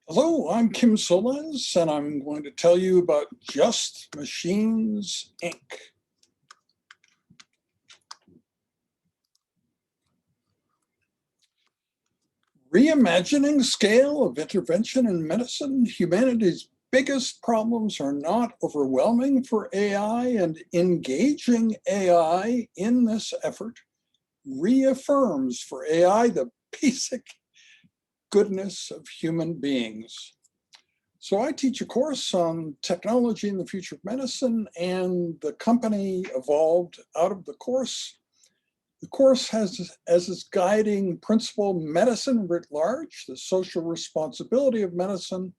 Hello, I'm Kim Solez, and I'm going to tell you about Just Machines, Inc. Reimagining scale of intervention in medicine, humanity's biggest problems are not overwhelming for AI, and engaging AI in this effort reaffirms for AI the basic goodness of human beings. So I teach a course on technology in the future of medicine, and the company evolved out of the course. The course has as its guiding principle medicine writ large, the social responsibility of medicine,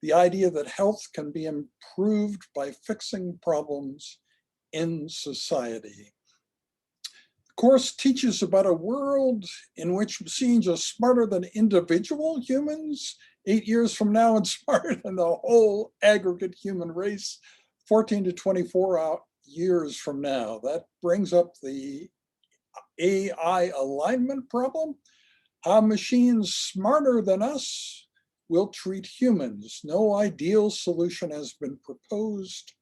the idea that health can be improved by fixing problems in society. The course teaches about a world in which machines are smarter than individual humans 8 years from now and smarter than the whole aggregate human race 14 to 24 years from now. That brings up the AI alignment problem. How machines smarter than us will treat humans. No ideal solution has been proposed.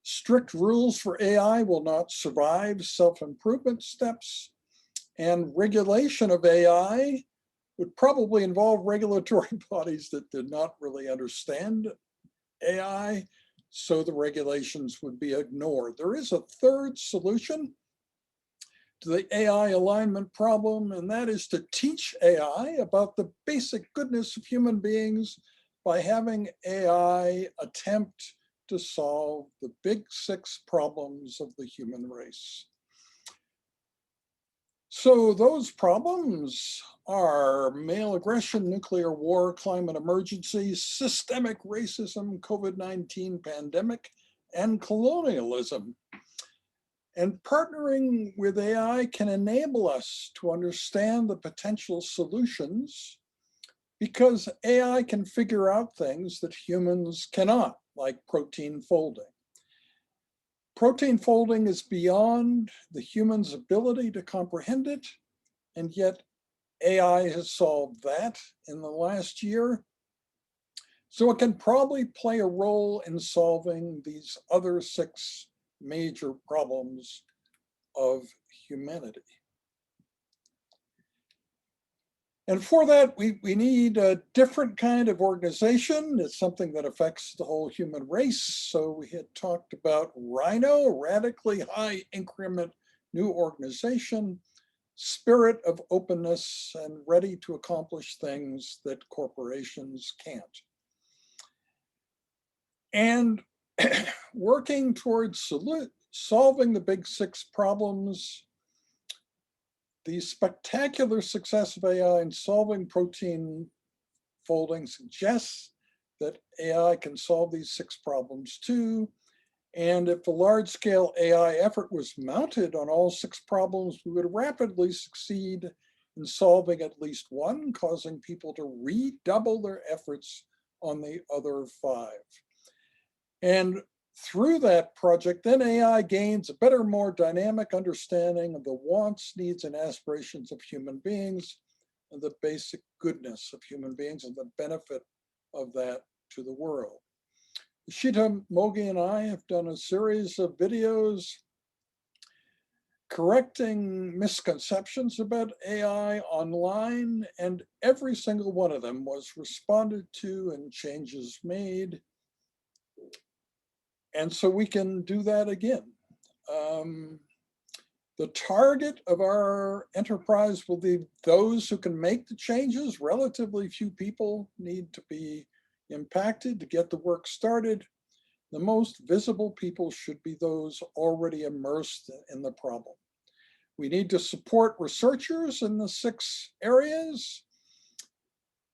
Strict rules for AI will not survive self-improvement steps, and regulation of AI would probably involve regulatory bodies that did not really understand AI, so the regulations would be ignored. There is a third solution to the AI alignment problem, and that is to teach AI about the basic goodness of human beings by having AI attempt to solve the big 6 problems of the human race. So those problems are male aggression, nuclear war, climate emergency, systemic racism, COVID-19 pandemic, and colonialism. And partnering with AI can enable us to understand the potential solutions, because AI can figure out things that humans cannot, like protein folding. Protein folding is beyond the human's ability to comprehend it, and yet AI has solved that in the last year. So it can probably play a role in solving these other 6 major problems of humanity. And for that, we need a different kind of organization. It's something that affects the whole human race. So we had talked about Rhino, radically high increment new organization, spirit of openness, and ready to accomplish things that corporations can't. And working towards solving the big 6 problems, the spectacular success of AI in solving protein folding suggests that AI can solve these 6 problems too. And if the large-scale AI effort was mounted on all 6 problems, we would rapidly succeed in solving at least one, causing people to redouble their efforts on the other 5. And through that project, then AI gains a better, more dynamic understanding of the wants, needs, and aspirations of human beings, and the basic goodness of human beings and the benefit of that to the world. Ishita Mogi and I have done a series of videos correcting misconceptions about AI online, and every single one of them was responded to and changes made. And so we can do that again. The target of our enterprise will be those who can make the changes. Relatively few people need to be impacted to get the work started. The most visible people should be those already immersed in the problem. We need to support researchers in the 6 areas,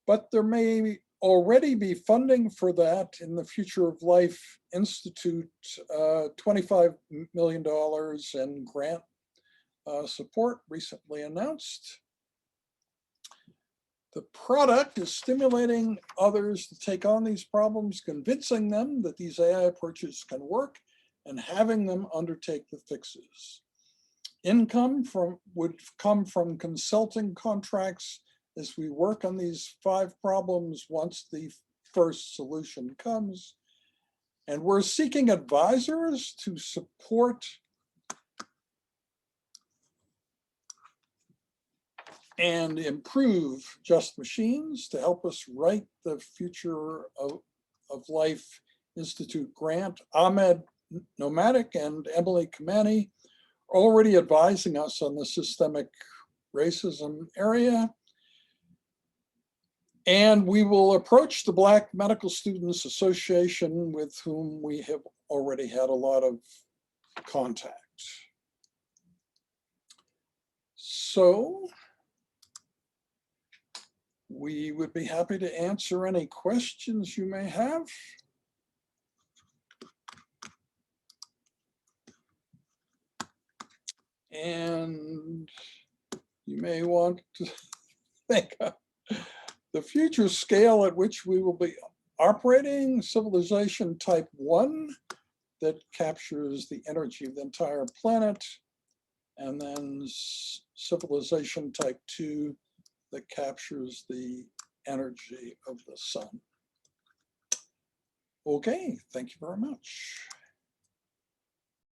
but there may already be funding for that in the Future of Life Institute, $25 million in grant support recently announced. The product is stimulating others to take on these problems, convincing them that these AI approaches can work, and having them undertake the fixes. Income would come from consulting contracts as we work on these 5 problems once the first solution comes. And we're seeking advisors to support and improve Just Machines to help us write the Future of Life Institute grant. Ahmed Nomadic and Emily Kamani are already advising us on the systemic racism area. And we will approach the Black Medical Students Association, with whom we have already had a lot of contact. So we would be happy to answer any questions you may have. And you may want to think of the future scale at which we will be operating: civilization type 1 that captures the energy of the entire planet, and then civilization type 2 that captures the energy of the sun. Okay, thank you very much.